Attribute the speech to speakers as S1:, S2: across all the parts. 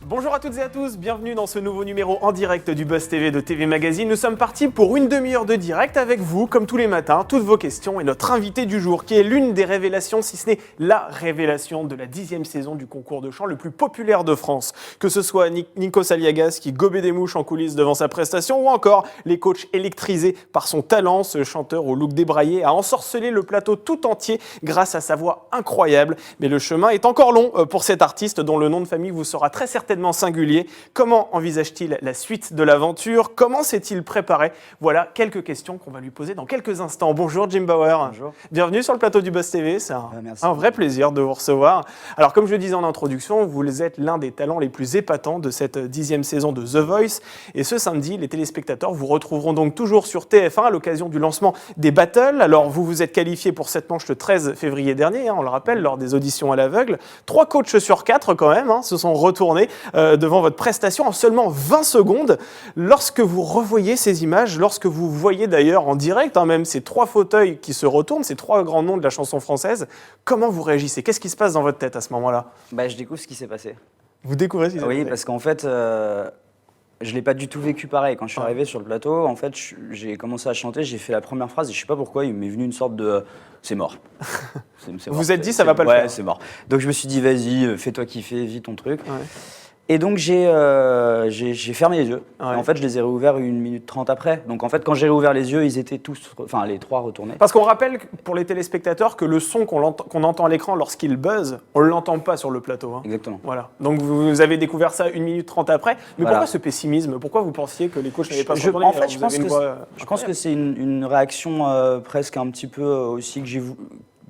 S1: Bonjour à toutes et à tous, bienvenue dans ce nouveau numéro en direct du Buzz TV de TV Magazine. Nous sommes partis pour une demi-heure de direct avec vous, comme tous les matins, toutes vos questions et notre invité du jour, qui est l'une des révélations, si ce n'est la révélation de la 10e saison du concours de chant le plus populaire de France. Que ce soit Nikos Aliagas qui gobait des mouches en coulisses devant sa prestation, ou encore les coachs électrisés par son talent, ce chanteur au look débraillé a ensorcelé le plateau tout entier grâce à sa voix incroyable. Mais le chemin est encore long pour cet artiste dont le nom de famille vous sera très certainement singulier. Comment envisage-t-il la suite de l'aventure? Comment s'est-il préparé? Voilà quelques questions qu'on va lui poser dans quelques instants. Bonjour Jim Bauer.
S2: Bonjour.
S1: Bienvenue sur le plateau du Buzz TV. C'est un vrai plaisir de vous recevoir. Alors comme je le disais en introduction, vous êtes l'un des talents les plus épatants de cette 10e saison de The Voice. Et ce samedi, les téléspectateurs vous retrouveront donc toujours sur TF1 à l'occasion du lancement des battles. Alors vous vous êtes qualifié pour cette manche le 13 février dernier, on le rappelle, lors des auditions à l'aveugle. 3 coachs sur 4 quand même se sont retournés devant votre prestation en seulement 20 secondes. Lorsque vous revoyez ces images, lorsque vous voyez d'ailleurs en direct même ces 3 fauteuils qui se retournent, ces 3 grands noms de la chanson française, comment vous réagissez? Qu'est-ce qui se passe dans votre tête à ce moment-là?
S2: Je découvre ce qui s'est passé.
S1: Vous découvrez ce qui s'est passé?
S2: Oui, parce qu'en fait, je ne l'ai pas du tout vécu pareil. Quand je suis arrivé sur le plateau, en fait, j'ai commencé à chanter, j'ai fait la première phrase et je ne sais pas pourquoi, il m'est venu une sorte de « c'est mort ».
S1: Vous vous êtes dit « ça ne va pas le faire ».
S2: Ouais, c'est mort. Donc je me suis dit « vas-y, fais-toi kiffer, vis ton truc ». Et donc j'ai fermé les yeux.
S1: Ouais.
S2: Et en fait, je les ai réouverts 1 minute 30 après. Donc en fait, quand j'ai réouvert les yeux, ils étaient tous, enfin les 3 retournés.
S1: Parce qu'on rappelle pour les téléspectateurs que le son qu'on entend à l'écran lorsqu'il buzz, on ne l'entend pas sur le plateau.
S2: Exactement.
S1: Voilà. Donc vous avez découvert ça 1 minute 30 après. Mais
S2: Voilà.
S1: pourquoi ce pessimisme? Pourquoi vous pensiez que les coachs n'avaient pas retourné?
S2: En fait, je pense que c'est une réaction presque un petit peu aussi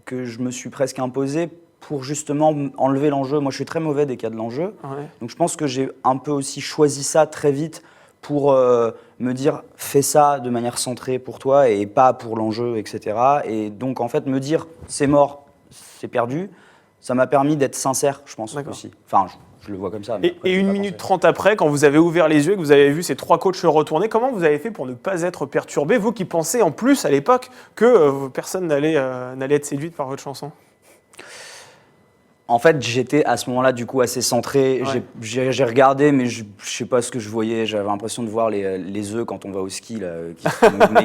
S2: que je me suis presque imposée pour justement enlever l'enjeu. Moi, je suis très mauvais dès qu'il y a de l'enjeu.
S1: Ouais.
S2: Donc, je pense que j'ai un peu aussi choisi ça très vite pour me dire « fais ça de manière centrée pour toi et pas pour l'enjeu, etc. » Et donc, en fait, me dire « c'est mort, c'est perdu », ça m'a permis d'être sincère, je pense, aussi. Enfin, je le vois comme ça. Mais après,
S1: et 1 minute 30 après, quand vous avez ouvert les yeux et que vous avez vu ces 3 coachs retourner, comment vous avez fait pour ne pas être perturbé, vous qui pensez en plus à l'époque que personne n'allait être séduite par votre chanson?
S2: En fait, j'étais à ce moment-là du coup assez centré.
S1: Ouais.
S2: J'ai regardé, mais je sais pas ce que je voyais. J'avais l'impression de voir les œufs quand on va au ski là,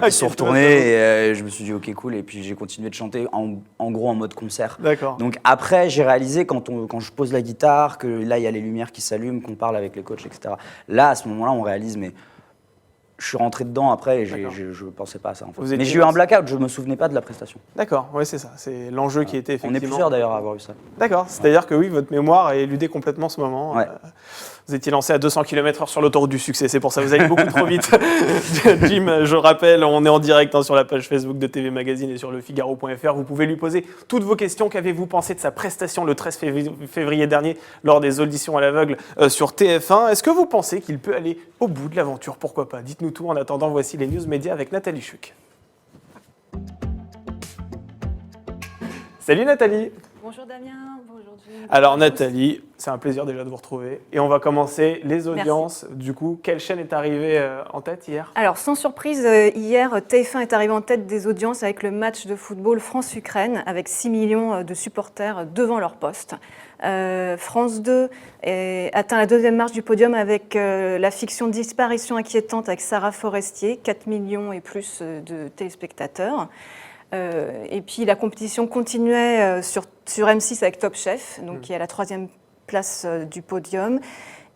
S2: qui sont retournés. Et je me suis dit ok cool. Et puis j'ai continué de chanter en gros en mode concert.
S1: D'accord.
S2: Donc après, j'ai réalisé quand je pose la guitare que là il y a les lumières qui s'allument, qu'on parle avec les coachs, etc. Là à ce moment-là, on réalise mais je suis rentré dedans après et je ne pensais pas à ça. En fait. Mais j'ai eu un blackout, je ne me souvenais pas de la prestation.
S1: D'accord, oui c'est ça, c'est l'enjeu qui était effectivement...
S2: On est plusieurs d'ailleurs à avoir eu ça.
S1: D'accord, c'est-à-dire que oui, votre mémoire a éludé complètement ce moment.
S2: Ouais.
S1: Vous étiez lancé à 200 km/h sur l'autoroute du succès, c'est pour ça, vous allez beaucoup trop vite. Jim, je rappelle, on est en direct sur la page Facebook de TV Magazine et sur lefigaro.fr. Vous pouvez lui poser toutes vos questions. Qu'avez-vous pensé de sa prestation le 13 février dernier lors des auditions à l'aveugle sur TF1? Est-ce que vous pensez qu'il peut aller au bout de l'aventure? Pourquoi pas? Dites-nous tout. En attendant, voici les news médias avec Nathalie Chuc. Salut Nathalie.
S3: Bonjour Damien, bonjour Jim.
S1: Alors Nathalie, c'est un plaisir déjà de vous retrouver. Et on va commencer les audiences. Merci. Du coup, quelle chaîne est arrivée en tête hier?
S3: Alors sans surprise, hier, TF1 est arrivé en tête des audiences avec le match de football France-Ukraine, avec 6 millions de supporters devant leur poste. France 2 atteint la 2e marche du podium avec la fiction Disparition inquiétante avec Sarah Forestier, 4 millions et plus de téléspectateurs. Et puis la compétition continuait sur M6 avec Top Chef, donc qui est à la 3e place du podium.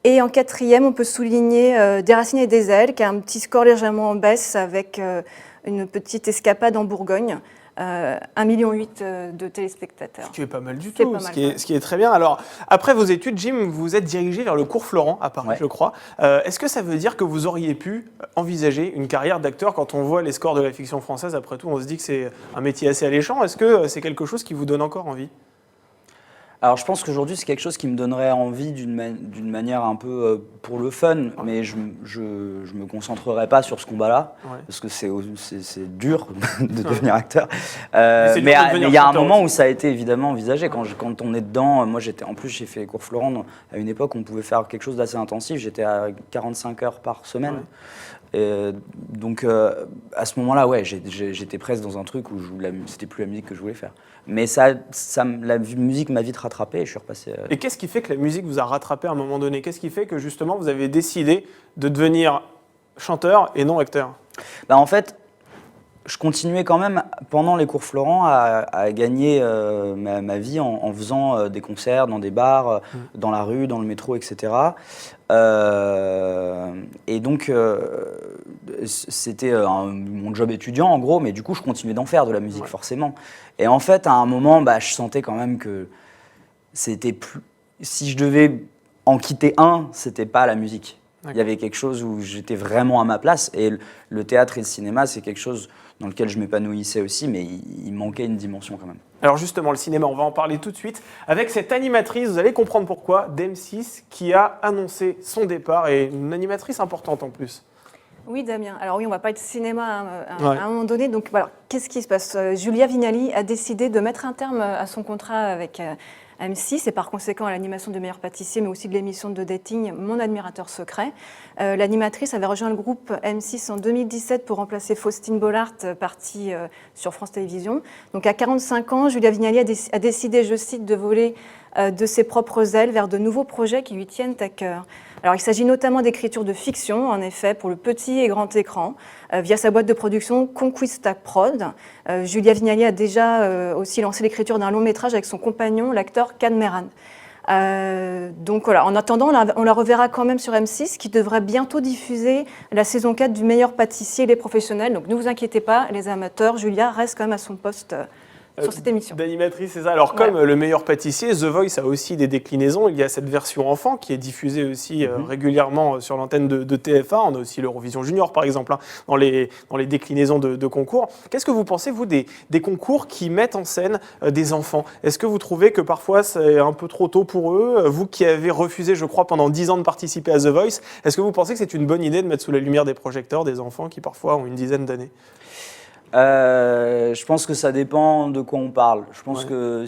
S3: Et en 4e, on peut souligner Des racines et des ailes, qui a un petit score légèrement en baisse avec une petite escapade en Bourgogne. 1,8 million de téléspectateurs.
S1: Ce qui est pas mal du tout, ce qui est très bien. Alors, après vos études, Jim, vous vous êtes dirigé vers le cours Florent à Paris, je crois. Est-ce que ça veut dire que vous auriez pu envisager une carrière d'acteur quand on voit les scores de la fiction française? Après tout, on se dit que c'est un métier assez alléchant. Est-ce que c'est quelque chose qui vous donne encore envie?
S2: Alors je pense qu'aujourd'hui c'est quelque chose qui me donnerait envie d'une manière un peu pour le fun, mais je me concentrerai pas sur ce combat-là, parce que c'est dur de devenir acteur. Mais il y a un moment où ça a été évidemment envisagé. Quand on est dedans, moi en plus j'ai fait les cours Florent à une époque où on pouvait faire quelque chose d'assez intensif, j'étais à 45 heures par semaine. Donc à ce moment-là, ouais, j'étais presque dans un truc où c'était plus la musique que je voulais faire. Mais la musique m'a vite rattrapé et je suis repassé.
S1: Et qu'est-ce qui fait que la musique vous a rattrapé à un moment donné? Qu'est-ce qui fait que justement vous avez décidé de devenir chanteur et non acteur?
S2: En fait, je continuais quand même, pendant les cours Florent, à gagner ma vie en faisant des concerts dans des bars, dans la rue, dans le métro, etc. Et donc, c'était mon job étudiant, en gros, mais du coup, je continuais d'en faire de la musique, forcément. Et en fait, à un moment, je sentais quand même que c'était plus... Si je devais en quitter un, c'était pas la musique. Il y avait quelque chose où j'étais vraiment à ma place. Et le théâtre et le cinéma, c'est quelque chose dans lequel je m'épanouissais aussi, mais il manquait une dimension quand même.
S1: Alors justement, le cinéma, on va en parler tout de suite. Avec cette animatrice, vous allez comprendre pourquoi, d'M6, qui a annoncé son départ, et une animatrice importante en plus.
S3: Oui, Damien. Alors oui, on va parler de cinéma à un moment donné. Donc voilà, qu'est-ce qui se passe? Julia Vignali a décidé de mettre un terme à son contrat avec M6 et par conséquent à l'animation de Meilleur Pâtissier, mais aussi de l'émission de dating Mon Admirateur Secret. L'animatrice avait rejoint le groupe M6 en 2017 pour remplacer Faustine Bollard, partie sur France Télévisions. Donc à 45 ans, Julia Vignali a décidé, je cite, de voler de ses propres ailes vers de nouveaux projets qui lui tiennent à cœur. Alors, il s'agit notamment d'écriture de fiction, en effet, pour le petit et grand écran, via sa boîte de production Conquista Prod. Julia Vignali a déjà aussi lancé l'écriture d'un long métrage avec son compagnon, l'acteur Can Meran. Donc voilà, en attendant, on la reverra quand même sur M6, qui devrait bientôt diffuser la saison 4 du Meilleur Pâtissier et les professionnels. Donc ne vous inquiétez pas, les amateurs, Julia reste quand même à son poste sur cette émission.
S1: D'animatrice, c'est ça. Alors comme Le Meilleur Pâtissier, The Voice a aussi des déclinaisons. Il y a cette version enfant qui est diffusée aussi régulièrement sur l'antenne de TF1. On a aussi l'Eurovision Junior, par exemple, dans les déclinaisons de concours. Qu'est-ce que vous pensez, vous, des concours qui mettent en scène des enfants? Est-ce que vous trouvez que parfois c'est un peu trop tôt pour eux? Vous qui avez refusé, je crois, pendant 10 ans de participer à The Voice, est-ce que vous pensez que c'est une bonne idée de mettre sous la lumière des projecteurs des enfants qui parfois ont une dizaine d'années?
S2: Je pense que ça dépend de quoi on parle. Je pense que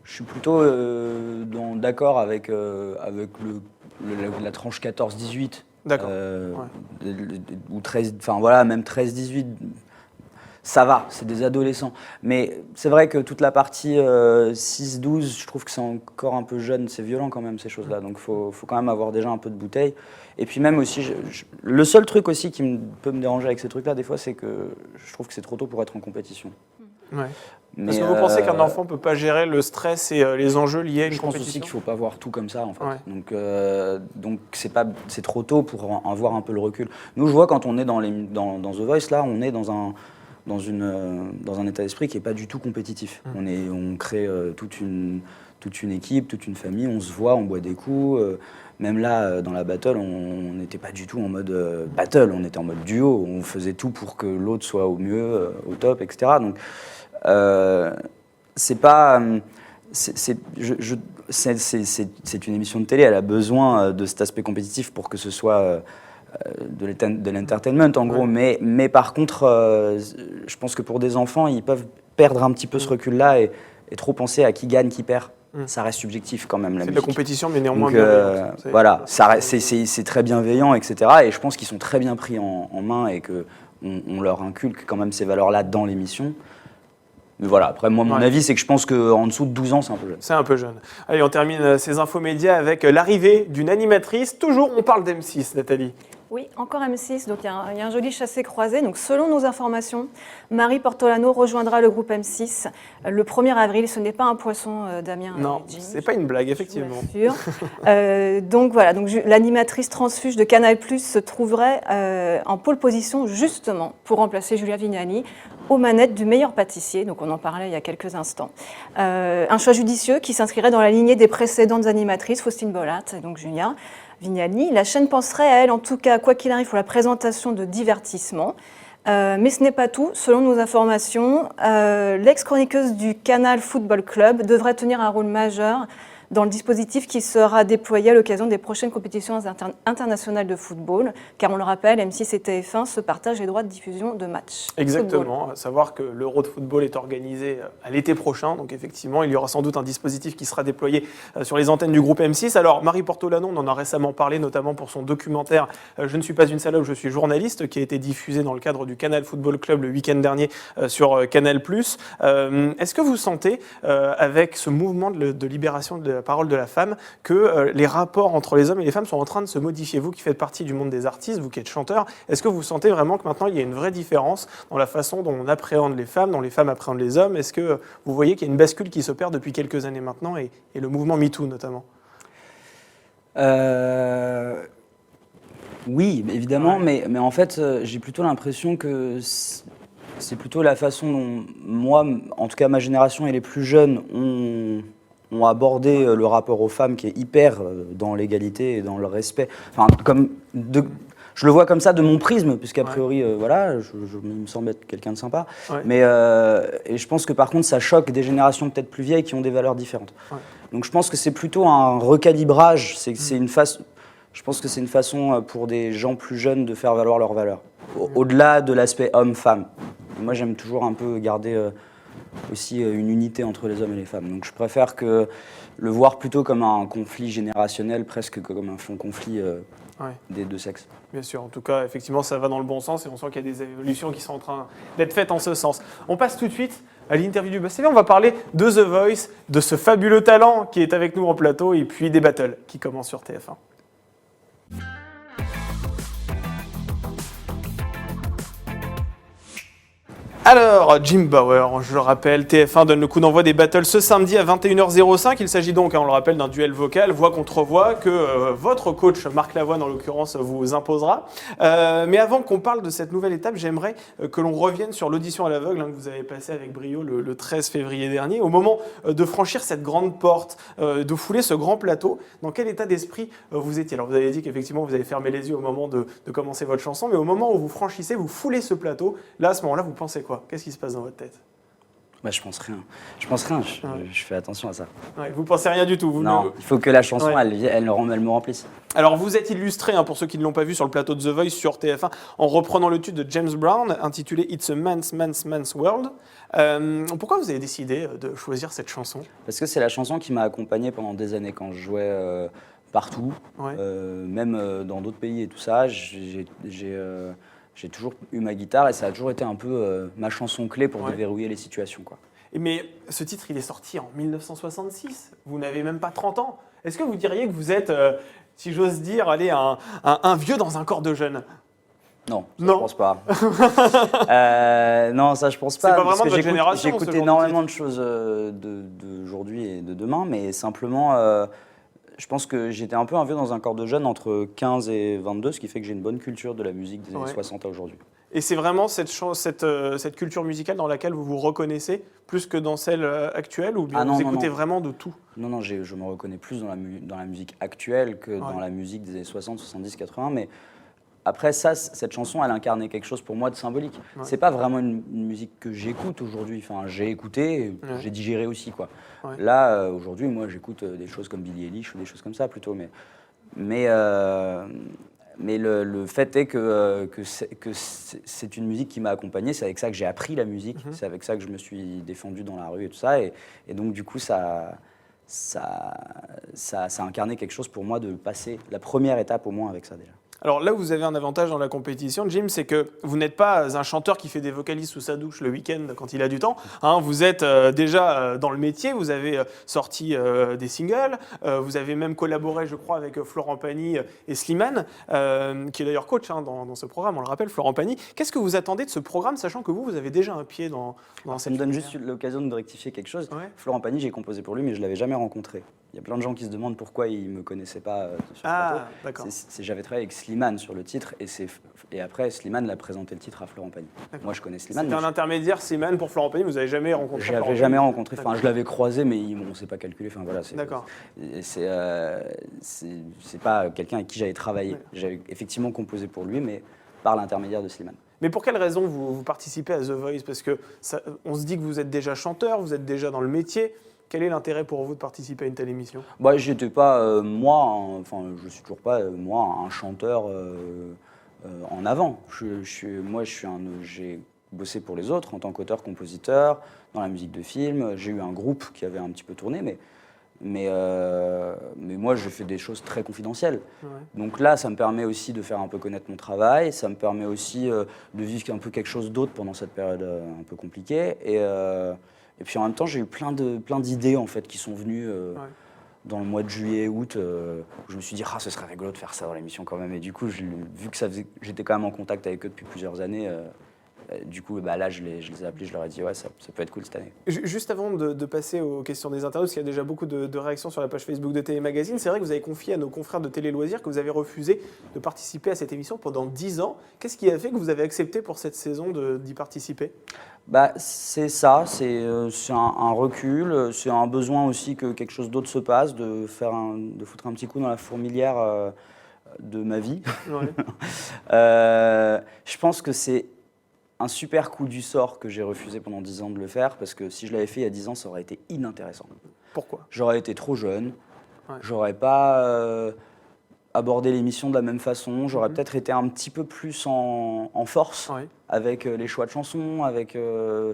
S2: je suis plutôt d'accord avec la tranche 14-18.
S1: D'accord.
S2: Ou 13, enfin voilà, même 13-18. Ça va, c'est des adolescents. Mais c'est vrai que toute la partie 6-12, je trouve que c'est encore un peu jeune. C'est violent quand même, ces choses-là. Donc il faut quand même avoir déjà un peu de bouteille. Et puis même aussi, le seul truc aussi qui peut me déranger avec ces trucs-là, des fois, c'est que je trouve que c'est trop tôt pour être en compétition.
S1: Ouais. Est-ce que vous pensez qu'un enfant ne peut pas gérer le stress et les enjeux liés à une compétition?
S2: Je pense aussi qu'il ne faut pas voir tout comme ça, en fait. Donc c'est trop tôt pour en avoir un peu le recul. Nous, je vois quand on est dans The Voice, là, on est dans un état d'esprit qui n'est pas du tout compétitif. On crée toute une équipe, toute une famille, on se voit, on boit des coups. Même là, dans la battle, on n'était pas du tout en mode battle, on était en mode duo. On faisait tout pour que l'autre soit au mieux, au top, etc. Donc, c'est pas... C'est une émission de télé, elle a besoin de cet aspect compétitif pour que ce soit... de l'entertainment en gros, mais par contre, je pense que pour des enfants, ils peuvent perdre un petit peu ce recul-là et trop penser à qui gagne, qui perd. Ça reste subjectif quand même, la musique.
S1: C'est de la compétition, mais néanmoins
S2: bienveillante. Voilà, c'est très bienveillant, etc. Et je pense qu'ils sont très bien pris en main et qu'on leur inculque quand même ces valeurs-là dans l'émission. Mais voilà, après, moi, mon avis, c'est que je pense qu'en dessous de 12 ans, c'est un peu jeune.
S1: C'est un peu jeune. Allez, on termine ces infos médias avec l'arrivée d'une animatrice. Toujours, on parle d'M6, Nathalie.
S3: Oui, encore M6, donc il y a un joli chassé-croisé. Donc selon nos informations, Marie Portolano rejoindra le groupe M6 le 1er avril. Ce n'est pas un poisson, Damien.
S1: Non, c'est pas une blague, effectivement.
S3: Donc voilà, l'animatrice transfuge de Canal+ se trouverait en pole position justement pour remplacer Julia Vignali aux manettes du Meilleur Pâtissier. Donc on en parlait il y a quelques instants. Un choix judicieux qui s'inscrirait dans la lignée des précédentes animatrices, Faustine Bollard et donc Julia Vignali. La chaîne penserait à elle, en tout cas, quoi qu'il arrive, pour la présentation de divertissement. Mais ce n'est pas tout. Selon nos informations, l'ex-chroniqueuse du Canal Football Club devrait tenir un rôle majeur dans le dispositif qui sera déployé à l'occasion des prochaines compétitions internationales de football, car on le rappelle, M6 et TF1 se partagent les droits de diffusion de matchs.
S1: Exactement,
S3: football.
S1: à savoir que l'Euro de football est organisé à l'été prochain, donc effectivement il y aura sans doute un dispositif qui sera déployé sur les antennes du groupe M6. Alors Marie Portolano, on en a récemment parlé notamment pour son documentaire « Je ne suis pas une salope, je suis journaliste » qui a été diffusé dans le cadre du Canal Football Club le week-end dernier sur Canal+. Est-ce que vous sentez, avec ce mouvement de libération de la parole de la femme, que les rapports entre les hommes et les femmes sont en train de se modifier? Vous qui faites partie du monde des artistes, vous qui êtes chanteur, est-ce que vous sentez vraiment que maintenant il y a une vraie différence dans la façon dont on appréhende les femmes, dont les femmes appréhendent les hommes? Est-ce que vous voyez qu'il y a une bascule qui s'opère depuis quelques années maintenant et le mouvement MeToo notamment?
S2: Oui, évidemment, mais en fait, j'ai plutôt l'impression que c'est plutôt la façon dont moi, en tout cas ma génération et les plus jeunes, ont abordé le rapport aux femmes qui est hyper dans l'égalité et dans le respect. Enfin, je le vois comme ça de mon prisme, puisqu'a priori, voilà, je me semble être quelqu'un de sympa. Ouais. Mais et je pense que par contre, ça choque des générations peut-être plus vieilles qui ont des valeurs différentes. Ouais. Donc je pense que c'est plutôt un recalibrage. Je pense que c'est une façon pour des gens plus jeunes de faire valoir leurs valeurs, au-delà de l'aspect homme-femme. Moi, j'aime toujours un peu garder aussi une unité entre les hommes et les femmes. Donc je préfère le voir plutôt comme un conflit générationnel, presque que comme un conflit des deux sexes.
S1: Bien sûr, en tout cas, effectivement, ça va dans le bon sens et on sent qu'il y a des évolutions qui sont en train d'être faites en ce sens. On passe tout de suite à l'interview du Buzz TV. On va parler de The Voice, de ce fabuleux talent qui est avec nous en plateau et puis des battles qui commencent sur TF1. Alors, Jim Bauer, je le rappelle, TF1 donne le coup d'envoi des battles ce samedi à 21h05. Il s'agit donc, on le rappelle, d'un duel vocal, voix contre voix, que votre coach, Marc Lavoine en l'occurrence, vous imposera. Mais avant qu'on parle de cette nouvelle étape, j'aimerais que l'on revienne sur l'audition à l'aveugle que vous avez passée avec brio le 13 février dernier. Au moment de franchir cette grande porte, de fouler ce grand plateau, dans quel état d'esprit vous étiez? Alors vous avez dit qu'effectivement vous avez fermé les yeux au moment de commencer votre chanson, mais au moment où vous franchissez, vous foulez ce plateau, là à ce moment-là vous pensez quoi? Qu'est-ce qui se passe dans votre tête?
S2: Bah, je pense rien. Je fais attention à ça.
S1: Ouais, vous pensez rien du tout?
S2: Non, il faut que la chanson, elle me remplisse.
S1: Alors, vous êtes illustré, pour ceux qui ne l'ont pas vu, sur le plateau de The Voice sur TF1, en reprenant le titre de James Brown, intitulé « It's a man's world ». Pourquoi vous avez décidé de choisir cette chanson?
S2: Parce que c'est la chanson qui m'a accompagné pendant des années quand je jouais partout, même dans d'autres pays et tout ça. J'ai toujours eu ma guitare et ça a toujours été un peu ma chanson clé pour déverrouiller les situations, quoi.
S1: Mais ce titre, il est sorti en 1966. Vous n'avez même pas 30 ans. Est-ce que vous diriez que vous êtes, si j'ose dire, un vieux dans un corps de jeune?
S2: Non, ça, je pense pas. Non, ça je pense pas.
S1: C'est pas vraiment de votre génération.
S2: J'écoute énormément de choses d'aujourd'hui et de demain, mais simplement... je pense que j'étais un peu un vieux dans un corps de jeune entre 15 et 22, ce qui fait que j'ai une bonne culture de la musique des années 60 à aujourd'hui.
S1: Et c'est vraiment cette culture musicale dans laquelle vous vous reconnaissez, plus que dans celle actuelle, ou bien vous écoutez vraiment de tout?
S2: Non, je me reconnais plus dans la musique actuelle que dans la musique des années 60, 70, 80, mais... Après ça, cette chanson, elle incarnait quelque chose pour moi de symbolique. Ouais. C'est pas vraiment une musique que j'écoute aujourd'hui. Enfin, j'ai écouté, j'ai digéré aussi, quoi. Ouais. Là, aujourd'hui, moi, j'écoute des choses comme Billie Eilish ou des choses comme ça plutôt. Mais le fait est que c'est une musique qui m'a accompagné. C'est avec ça que j'ai appris la musique. C'est avec ça que je me suis défendu dans la rue et tout ça. Et donc, du coup, ça a incarné quelque chose pour moi de passer la première étape au moins avec ça déjà.
S1: Alors là, vous avez un avantage dans la compétition, Jim, c'est que vous n'êtes pas un chanteur qui fait des vocalises sous sa douche le week-end quand il a du temps. Vous êtes déjà dans le métier, vous avez sorti des singles, vous avez même collaboré, je crois, avec Florent Pagny et Slimane, qui est d'ailleurs coach dans ce programme, on le rappelle, Florent Pagny. Qu'est-ce que vous attendez de ce programme, sachant que vous avez déjà un pied dans cette...
S2: Ça me donne juste l'occasion de rectifier quelque chose. Ouais. Florent Pagny, j'ai composé pour lui, mais je ne l'avais jamais rencontré. Il y a plein de gens qui se demandent pourquoi ils ne me connaissaient pas sur le plateau. J'avais travaillé avec Slimane sur le titre et après Slimane l'a présenté le titre à Florent Pagny. Moi je connais Slimane.
S1: C'était un intermédiaire Slimane pour Florent Pagny, vous n'avez jamais rencontré?
S2: Je l'avais jamais rencontré, enfin je l'avais croisé mais on ne s'est pas calculé. Enfin, voilà,
S1: d'accord.
S2: C'est pas quelqu'un avec qui j'avais travaillé. J'avais effectivement composé pour lui mais par l'intermédiaire de Slimane.
S1: Mais pour quelle raison vous participez à The Voice? Parce que on se dit que vous êtes déjà chanteur, vous êtes déjà dans le métier. Quel est l'intérêt pour vous de participer à une telle émission?
S2: Bah, j'étais pas, enfin, je suis toujours pas, moi, un chanteur en avant. J'ai bossé pour les autres en tant qu'auteur-compositeur, dans la musique de film. J'ai eu un groupe qui avait un petit peu tourné, mais moi, je fais des choses très confidentielles.
S1: Ouais.
S2: Donc là, ça me permet aussi de faire un peu connaître mon travail. Ça me permet aussi de vivre un peu quelque chose d'autre pendant cette période un peu compliquée. Et puis en même temps, j'ai eu plein d'idées en fait qui sont venues dans le mois de juillet, août, où je me suis dit ce serait rigolo de faire ça dans l'émission quand même. Et du coup, vu que j'étais quand même en contact avec eux depuis plusieurs années, du coup, là, je les ai appelés, je leur ai dit ça peut être cool cette année.
S1: Juste avant de passer aux questions des internautes, parce qu'il y a déjà beaucoup de réactions sur la page Facebook de TV Magazine, c'est vrai que vous avez confié à nos confrères de Télé Loisirs que vous avez refusé de participer à cette émission pendant 10 ans. Qu'est-ce qui a fait que vous avez accepté pour cette saison d'y participer?
S2: C'est ça, c'est un recul, c'est un besoin aussi que quelque chose d'autre se passe, de foutre un petit coup dans la fourmilière de ma vie.
S1: Ouais.
S2: Je pense que c'est un super coup du sort que j'ai refusé pendant 10 ans de le faire, parce que si je l'avais fait il y a 10 ans, ça aurait été inintéressant.
S1: Pourquoi?
S2: J'aurais été trop jeune,
S1: Ouais.
S2: j'aurais pas abordé l'émission de la même façon, j'aurais peut-être été un petit peu plus en force avec les choix de chansons, avec, je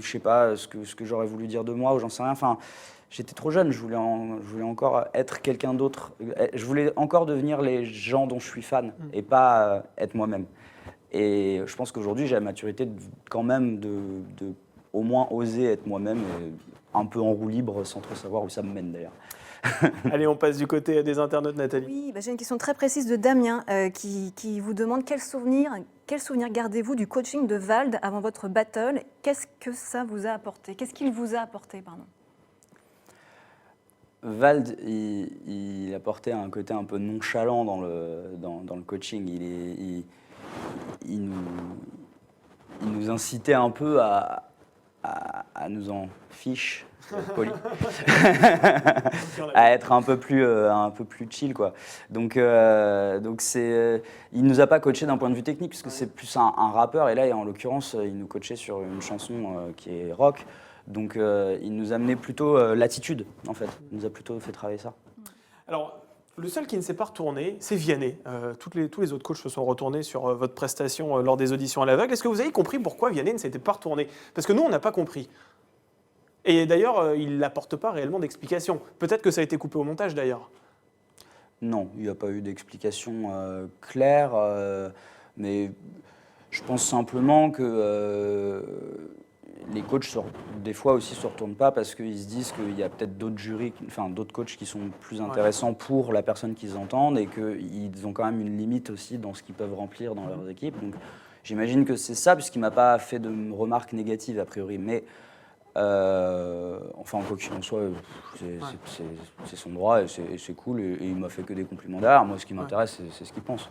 S2: sais pas, ce que j'aurais voulu dire de moi, ou j'en sais rien. Enfin, j'étais trop jeune, je voulais encore être quelqu'un d'autre, je voulais encore devenir les gens dont je suis fan, et pas être moi-même. Et je pense qu'aujourd'hui, j'ai la maturité quand même de au moins oser être moi-même, un peu en roue libre, sans trop savoir où ça me mène d'ailleurs.
S1: Allez, on passe du côté des internautes, Nathalie.
S3: Oui, j'ai une question très précise de Damien qui vous demande quel souvenir gardez-vous du coaching de Vald avant votre battle? Qu'est-ce que ça vous a apporté? Qu'est-ce qu'il vous a apporté, pardon?
S2: Vald, il apportait un côté un peu nonchalant dans le coaching. Il nous incitait un peu à nous en fiche, poli, à être un peu plus chill, quoi. Donc il nous a pas coaché d'un point de vue technique, parce que c'est plus un rappeur, et là, en l'occurrence, il nous coachait sur une chanson qui est rock. Donc il nous amenait plutôt l'attitude, en fait. Il nous a plutôt fait travailler ça.
S1: Alors, le seul qui ne s'est pas retourné, c'est Vianney. Tous les autres coachs se sont retournés sur votre prestation lors des auditions à l'aveugle. Est-ce que vous avez compris pourquoi Vianney ne s'était pas retourné? Parce que nous, on n'a pas compris. Et d'ailleurs, il n'apporte pas réellement d'explication. Peut-être que ça a été coupé au montage, d'ailleurs.
S2: Non, il n'y a pas eu d'explication claire, mais je pense simplement que les coachs, des fois aussi, ne se retournent pas parce qu'ils se disent qu'il y a peut-être d'autres coachs qui sont plus intéressants pour la personne qu'ils entendent, et qu'ils ont quand même une limite aussi dans ce qu'ils peuvent remplir dans leurs équipes. Donc j'imagine que c'est ça, puisqu'il ne m'a pas fait de remarques négatives a priori. Mais enfin, quoi qu'il en soit, c'est son droit, et c'est cool, et il m'a fait que des compliments derrière. Moi, ce qui m'intéresse, c'est ce qu'il pense.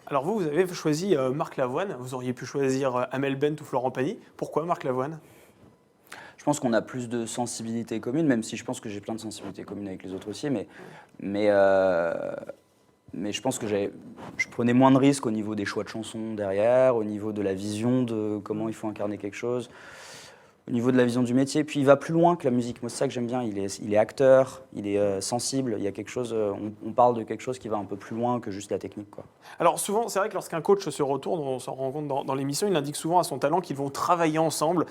S1: Alors vous avez choisi Marc Lavoine. Vous auriez pu choisir Amel Bent ou Florent Pagny. Pourquoi Marc Lavoine?
S2: Je pense qu'on a plus de sensibilité commune, même si je pense que j'ai plein de sensibilités communes avec les autres aussi, mais je pense que je prenais moins de risques au niveau des choix de chansons derrière, au niveau de la vision de comment il faut incarner quelque chose, au niveau de la vision du métier. Puis il va plus loin que la musique. Moi, c'est ça que j'aime bien. Il est acteur, il est sensible. Il y a quelque chose. On parle de quelque chose qui va un peu plus loin que juste la technique, quoi.
S1: Alors souvent, c'est vrai que lorsqu'un coach se retourne, on s'en rend compte dans l'émission, il indique souvent à son talent qu'ils vont travailler ensemble,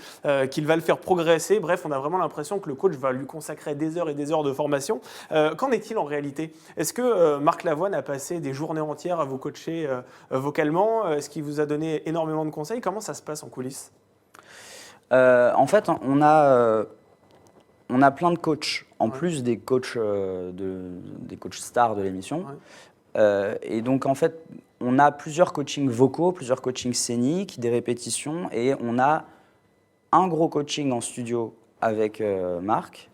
S1: qu'il va le faire progresser. Bref, on a vraiment l'impression que le coach va lui consacrer des heures et des heures de formation. Qu'en est-il en réalité? Est-ce que Marc Lavoine a passé des journées entières à vous coacher vocalement? Est-ce qu'il vous a donné énormément de conseils? Comment ça se passe en coulisses?
S2: En fait, on a plein de coachs, en plus des coachs, des coachs stars de l'émission. Et donc, en fait, on a plusieurs coachings vocaux, plusieurs coachings scéniques, des répétitions, et on a un gros coaching en studio avec Marc.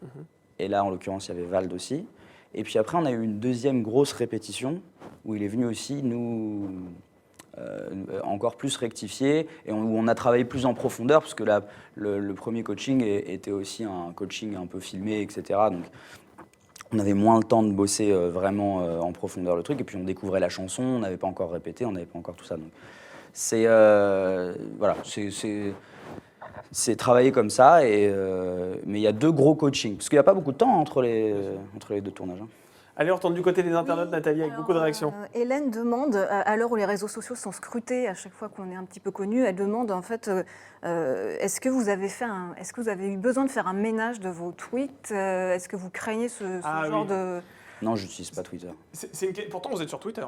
S2: Et là, en l'occurrence, il y avait Vald aussi. Et puis après, on a eu une deuxième grosse répétition où il est venu aussi nous encore plus rectifier, et où on a travaillé plus en profondeur, parce que là, le premier coaching était aussi un coaching un peu filmé, etc. Donc on avait moins le temps de bosser vraiment en profondeur le truc, et puis on découvrait la chanson, on n'avait pas encore répété, on n'avait pas encore tout ça. Donc voilà, c'est travailler comme ça. Mais il y a 2 gros coachings. Parce qu'il n'y a pas beaucoup de temps entre les 2 tournages. Hein.
S1: Allez, on retourne du côté des internautes, Nathalie, avec beaucoup de réactions.
S3: Hélène demande, à l'heure où les réseaux sociaux sont scrutés, à chaque fois qu'on est un petit peu connu, elle demande en fait, est-ce que vous avez eu besoin de faire un ménage de vos tweets Est-ce que vous craignez ce genre de...
S2: Non, je n'utilise pas Twitter.
S1: Pourtant, vous êtes sur Twitter.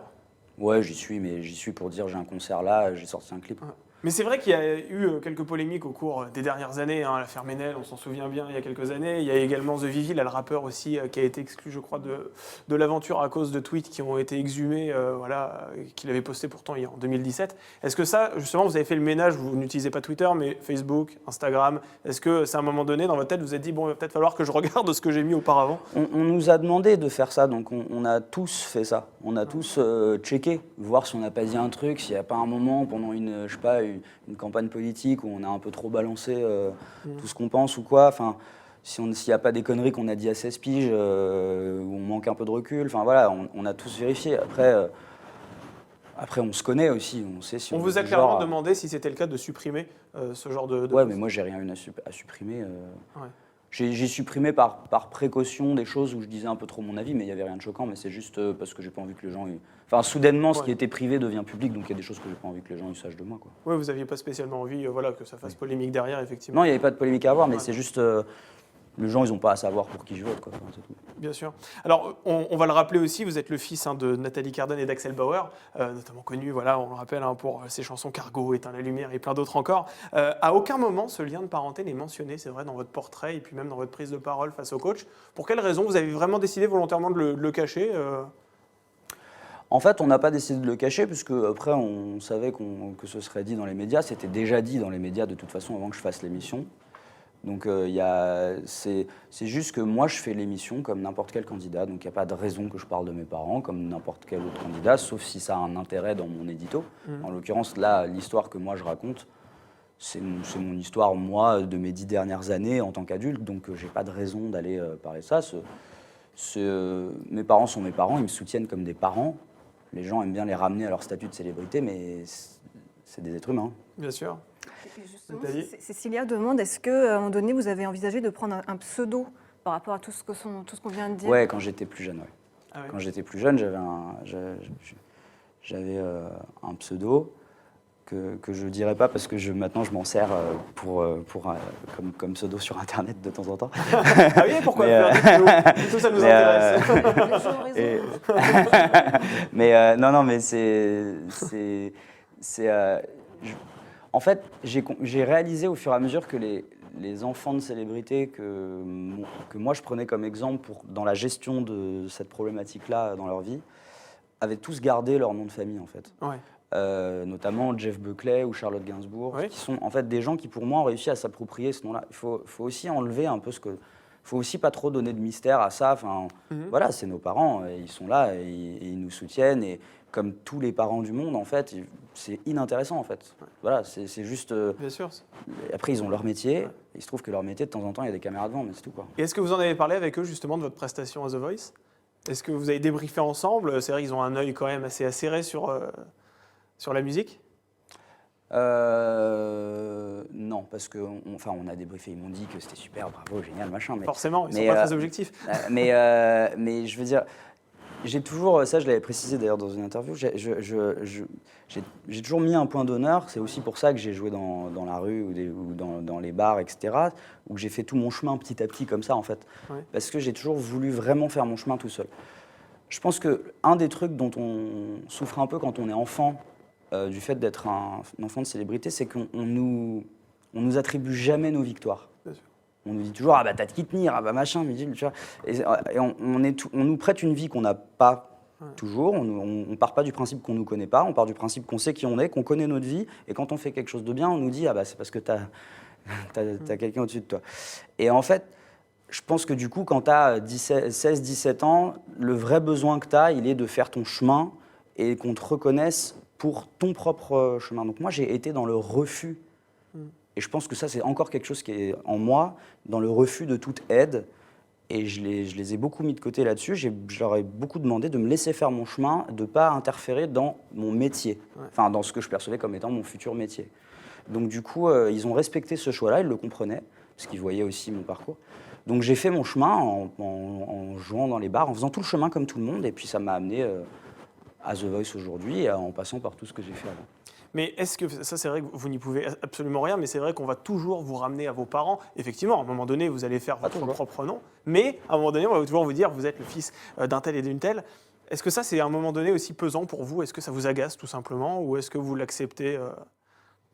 S2: Ouais, j'y suis, mais j'y suis pour dire j'ai un concert là, j'ai sorti un clip.
S1: Mais c'est vrai qu'il y a eu quelques polémiques au cours des dernières années. Hein, l'affaire Ménel, on s'en souvient bien, il y a quelques années. Il y a également The Vivi, là, le rappeur aussi, qui a été exclu, je crois, de l'aventure à cause de tweets qui ont été exhumés, qu'il avait posté pourtant en 2017. Est-ce que ça, justement, vous avez fait le ménage, vous n'utilisez pas Twitter, mais Facebook, Instagram, est-ce que c'est à un moment donné, dans votre tête, vous vous êtes dit, bon, il va peut-être falloir que je regarde ce que j'ai mis auparavement?
S2: On nous a demandé de faire ça, donc on a tous fait ça. On a tous checké, voir si on n'a pas dit un truc, s'il n'y a pas un moment pendant une campagne politique où on a un peu trop balancé tout ce qu'on pense ou quoi. Enfin, s'il n'y a pas des conneries qu'on a dit à 16 piges, où on manque un peu de recul. Enfin voilà, on a tous vérifié. Après, on se connaît aussi. On sait si
S1: on vous a clairement demandé si c'était le cas de supprimer ce genre de
S2: ouais,
S1: post.
S2: mais moi, j'ai rien eu à supprimer.
S1: Ouais.
S2: J'ai supprimé par précaution des choses où je disais un peu trop mon avis, mais il n'y avait rien de choquant. Mais c'est juste parce que j'ai pas envie que les gens... Enfin, soudainement, ce qui était privé devient public, donc il y a des choses que j'ai pas envie que les gens sachent de moi.
S1: Oui, vous n'aviez pas spécialement envie que ça fasse polémique derrière, effectivement.
S2: Non, il n'y avait pas de polémique à avoir, mais c'est juste... les gens, ils n'ont pas à savoir pour qui je vote, quoi. C'est tout.
S1: Bien sûr. Alors, on va le rappeler aussi, vous êtes le fils de Nathalie Cardin et d'Axel Bauer, notamment connu, on le rappelle, pour ses chansons Cargo, Éteins la lumière et plein d'autres encore. À aucun moment, ce lien de parenté n'est mentionné, c'est vrai, dans votre portrait et puis même dans votre prise de parole face au coach. Pour quelle raison vous avez vraiment décidé volontairement de le cacher
S2: En fait, on n'a pas décidé de le cacher, puisque après, on savait que ce serait dit dans les médias. C'était déjà dit dans les médias, de toute façon, avant que je fasse l'émission. Donc c'est juste que moi je fais l'émission comme n'importe quel candidat, donc il n'y a pas de raison que je parle de mes parents comme n'importe quel autre candidat, sauf si ça a un intérêt dans mon édito. En l'occurrence là, l'histoire que moi je raconte, c'est mon histoire moi de mes 10 dernières années en tant qu'adulte, donc j'ai pas de raison d'aller parler de ça. Mes parents sont mes parents, ils me soutiennent comme des parents. Les gens aiment bien les ramener à leur statut de célébrité, mais c'est des êtres humains.
S1: Bien sûr.
S3: Justement, Cécilia demande, est-ce qu'à un moment donné, vous avez envisagé de prendre un pseudo par rapport à tout ce qu'on vient de dire?
S2: Ouais, quand j'étais plus jeune, ouais.
S1: Ah ouais.
S2: Quand j'étais plus jeune, j'avais un pseudo que je ne dirais pas parce que maintenant je m'en sers comme pseudo sur Internet de temps en temps.
S1: Ah oui, pourquoi faire du tout, ça nous intéresse.
S2: Non, mais en fait, j'ai réalisé au fur et à mesure que les enfants de célébrités que moi je prenais comme exemple dans la gestion de cette problématique-là dans leur vie, avaient tous gardé leur nom de famille en fait.
S1: Ouais.
S2: Notamment Jeff Buckley ou Charlotte Gainsbourg,
S1: Oui.
S2: qui sont en fait des gens qui pour moi ont réussi à s'approprier ce nom-là. Il faut aussi enlever un peu faut aussi pas trop donner de mystère à ça. Enfin, voilà, c'est nos parents, ils sont là et ils nous soutiennent. Et comme tous les parents du monde, en fait, c'est inintéressant, en fait. Ouais. Voilà, c'est juste...
S1: Bien sûr.
S2: Après, ils ont leur métier. Ouais. Il se trouve que leur métier, de temps en temps, il y a des caméras devant, mais c'est tout, quoi.
S1: Et est-ce que vous en avez parlé avec eux, justement, de votre prestation à The Voice? Est-ce que vous avez débriefé ensemble? C'est vrai qu'ils ont un œil quand même assez acéré sur la musique?
S2: Non, parce qu'on a débriefé, ils m'ont dit que c'était super, bravo, génial, machin. Mais,
S1: forcément, ils ne sont pas très objectifs.
S2: Mais je veux dire, j'ai toujours, ça je l'avais précisé d'ailleurs dans une interview, j'ai toujours mis un point d'honneur, c'est aussi pour ça que j'ai joué dans la rue ou dans les bars, etc., où j'ai fait tout mon chemin petit à petit comme ça en fait, ouais. Parce que j'ai toujours voulu vraiment faire mon chemin tout seul. Je pense qu'un des trucs dont on souffre un peu quand on est enfant, du fait d'être un enfant de célébrité, c'est qu'on nous attribue jamais nos victoires. On nous dit toujours, ah bah t'as de qui tenir, ah bah machin, tu vois. Et on nous prête une vie qu'on n'a pas toujours, on part pas du principe qu'on nous connaît pas, on part du principe qu'on sait qui on est, qu'on connaît notre vie, et quand on fait quelque chose de bien, on nous dit, ah bah c'est parce que t'as quelqu'un au-dessus de toi. Et en fait, je pense que du coup, quand t'as 16-17 ans, le vrai besoin que t'as, il est de faire ton chemin et qu'on te reconnaisse pour ton propre chemin. Donc moi, j'ai été dans le refus. Et je pense que ça, c'est encore quelque chose qui est en moi, dans le refus de toute aide. Et je les ai beaucoup mis de côté là-dessus. Je leur ai beaucoup demandé de me laisser faire mon chemin, de ne pas interférer dans mon métier. Ouais. Enfin, dans ce que je percevais comme étant mon futur métier. Donc du coup, ils ont respecté ce choix-là, ils le comprenaient, parce qu'ils voyaient aussi mon parcours. Donc j'ai fait mon chemin en jouant dans les bars, en faisant tout le chemin comme tout le monde, et puis ça m'a amené à The Voice aujourd'hui, en passant par tout ce que j'ai fait avant.
S1: Mais est-ce que, ça c'est vrai que vous n'y pouvez absolument rien, mais c'est vrai qu'on va toujours vous ramener à vos parents. Effectivement, à un moment donné, vous allez faire votre propre nom, mais à un moment donné, on va toujours vous dire, vous êtes le fils d'un tel et d'une telle. Est-ce que ça, c'est à un moment donné aussi pesant pour vous? Est-ce que ça vous agace tout simplement, ou est-ce que vous l'acceptez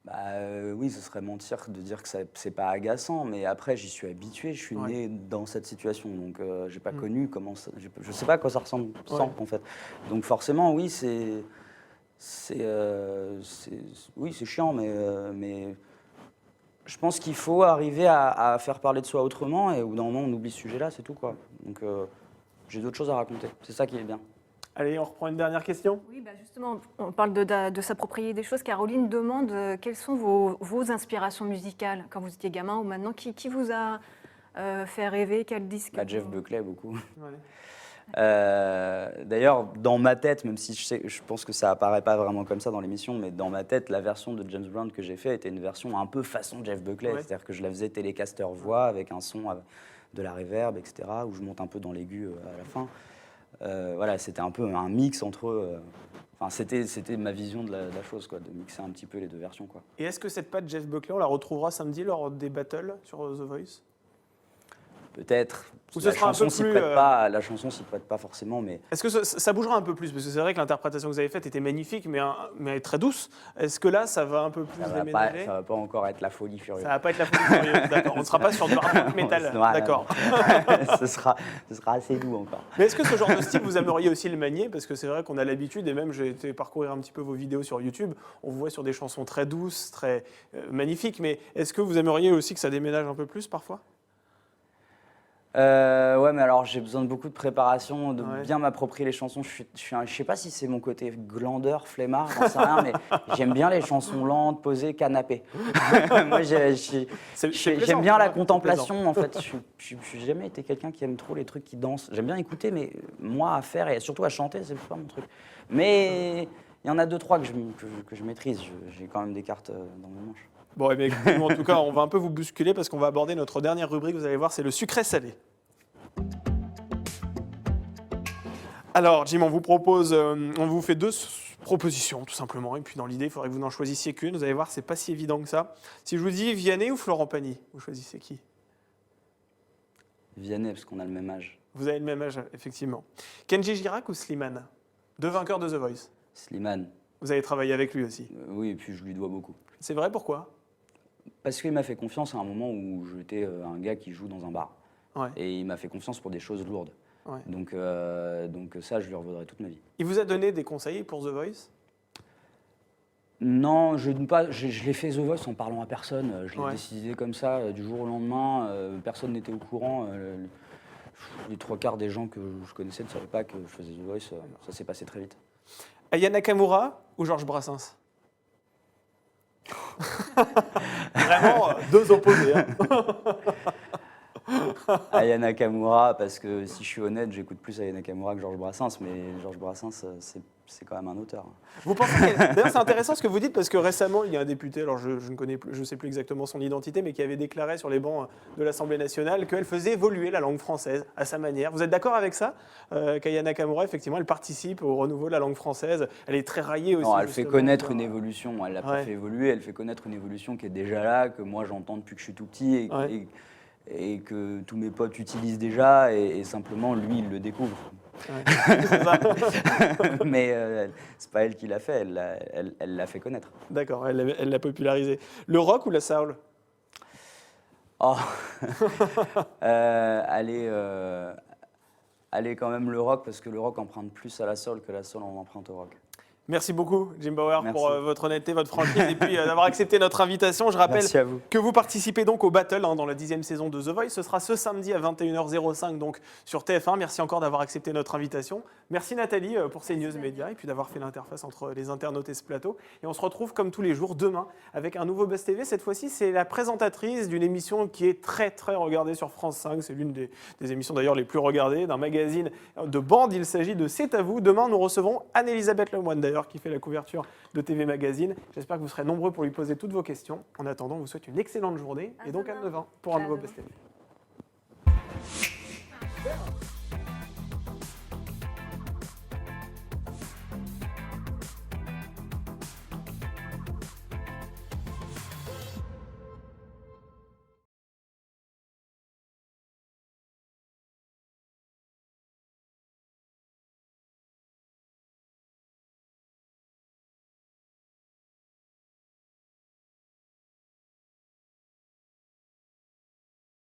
S2: Oui, ce serait mentir de dire que c'est pas agaçant, mais après, j'y suis habitué, je suis né dans cette situation, donc j'ai pas connu comment ça... Je sais pas à quoi ça ressemble sans, en fait. Donc forcément, oui, c'est chiant, mais je pense qu'il faut arriver à faire parler de soi autrement, et au bout d'un moment, on oublie ce sujet-là, c'est tout, quoi. Donc j'ai d'autres choses à raconter, c'est ça qui est bien.
S1: Allez, on reprend une dernière question.
S3: Oui, justement, on parle de s'approprier des choses. Caroline demande quelles sont vos inspirations musicales quand vous étiez gamin ou maintenant. Qui vous a fait rêver? Quel disque?
S2: Jeff Buckley, beaucoup.
S1: Ouais.
S2: D'ailleurs, dans ma tête, même si je pense que ça apparaît pas vraiment comme ça dans l'émission, mais dans ma tête, la version de James Brown que j'ai fait était une version un peu façon Jeff Buckley, c'est-à-dire que je la faisais Telecaster voix avec un son de la reverb, etc., où je monte un peu dans l'aigu à la fin. Voilà, c'était un peu un mix entre... c'était ma vision de la chose, quoi, de mixer un petit peu les deux versions, quoi.
S1: Et est-ce que cette patte Jeff Buckley, on la retrouvera samedi lors des battles sur The Voice?
S2: Peut-être.
S1: Ou ce sera un peu plus...
S2: La chanson s'y prête pas forcément, mais...
S1: Est-ce que ça bougera un peu plus? Parce que c'est vrai que l'interprétation que vous avez faite était magnifique, mais très douce. Est-ce que là, ça va un peu plus déménager?
S2: Ça va pas encore être la folie furieuse.
S1: Ça va pas être la folie furieuse, d'accord. On ne sera pas sur du hard rock metal, d'accord.
S2: ce sera assez doux encore.
S1: Mais est-ce que ce genre de style, vous aimeriez aussi le manier? Parce que c'est vrai qu'on a l'habitude, et même j'ai été parcourir un petit peu vos vidéos sur YouTube, on vous voit sur des chansons très douces, très magnifiques, mais est-ce que vous aimeriez aussi que ça déménage un peu plus parfois?
S2: Ouais, mais alors j'ai besoin de beaucoup de préparation, de bien m'approprier les chansons. Je sais pas si c'est mon côté glandeur, flemmard, j'en sais rien, mais j'aime bien les chansons lentes, posées, canapé. Moi, j'aime bien la contemplation, en fait. Je n'ai jamais été quelqu'un qui aime trop les trucs qui dansent. J'aime bien écouter, mais moi, à faire et surtout à chanter, c'est pas mon truc. Mais il y en a 2-3 que je maîtrise. J'ai quand même des cartes dans mes manches.
S1: Bon, eh bien, écoutez, en tout cas, on va un peu vous bousculer parce qu'on va aborder notre dernière rubrique, vous allez voir, c'est le sucré-salé. Alors, Jim, on vous fait 2 propositions, tout simplement, et puis dans l'idée, il faudrait que vous n'en choisissiez qu'une. Vous allez voir, c'est pas si évident que ça. Si je vous dis Vianney ou Florent Pagny, vous choisissez qui?
S2: Vianney, parce qu'on a le même âge.
S1: Vous avez le même âge, effectivement. Kenji Girac ou Slimane? 2 vainqueurs de The Voice.
S2: Slimane.
S1: Vous avez travaillé avec lui aussi.
S2: Oui, et puis je lui dois beaucoup.
S1: C'est vrai, pourquoi?
S2: Parce qu'il m'a fait confiance à un moment où j'étais un gars qui joue dans un bar.
S1: Ouais.
S2: Et il m'a fait confiance pour des choses lourdes.
S1: Ouais.
S2: Donc ça, je lui revaudrai toute ma vie.
S1: Il vous a donné des conseils pour The Voice?
S2: Non, je l'ai fait The Voice en parlant à personne. Je l'ai décidé comme ça, du jour au lendemain. Personne n'était au courant. Les 3/4 des gens que je connaissais ne savaient pas que je faisais The Voice. Ça s'est passé très vite.
S1: Aya Nakamura ou Georges Brassens? Vraiment 2 opposés. Hein.
S2: Aya Nakamura, parce que si je suis honnête, j'écoute plus Aya Nakamura que Georges Brassens, mais Georges Brassens, c'est quand même un auteur.
S1: Vous pensez D'ailleurs, c'est intéressant ce que vous dites, parce que récemment, il y a un député, alors je ne sais plus exactement son identité, mais qui avait déclaré sur les bancs de l'Assemblée nationale qu'elle faisait évoluer la langue française à sa manière. Vous êtes d'accord avec ça? Qu'Aya Nakamura, effectivement, elle participe au renouveau de la langue française. Elle est très raillée aussi.
S2: Non, elle fait connaître une évolution. Elle l'a pas fait évoluer, elle fait connaître une évolution qui est déjà là, que moi j'entends depuis que je suis tout petit. Et que tous mes potes utilisent déjà, et simplement, lui, il le découvre. Ouais. Mais c'est pas elle qui l'a fait, elle l'a fait connaître.
S1: D'accord, elle l'a popularisé. Le rock ou la soul?
S2: Allez, quand même le rock, parce que le rock emprunte plus à la soul que la soul en emprunte au rock.
S1: Merci beaucoup, Jim Bauer, pour votre honnêteté, votre franchise et puis d'avoir accepté notre invitation. Je rappelle que vous participez donc au Battle dans la 10e saison de The Voice. Ce sera ce samedi à 21h05 donc sur TF1. Merci encore d'avoir accepté notre invitation. Merci Nathalie pour ces news médias et puis d'avoir fait l'interface entre les internautes et ce plateau. Et on se retrouve comme tous les jours demain avec un nouveau Buzz TV. Cette fois-ci, c'est la présentatrice d'une émission qui est très très regardée sur France 5. C'est l'une des émissions d'ailleurs les plus regardées d'un magazine de bande. Il s'agit de C'est à vous. Demain, nous recevons Anne-Elisabeth Lemoine. D'ailleurs, d'ailleurs, qui fait la couverture de TV Magazine. J'espère que vous serez nombreux pour lui poser toutes vos questions. En attendant, on vous souhaite une excellente journée et donc à 9h pour un nouveau Buzz TV. Super.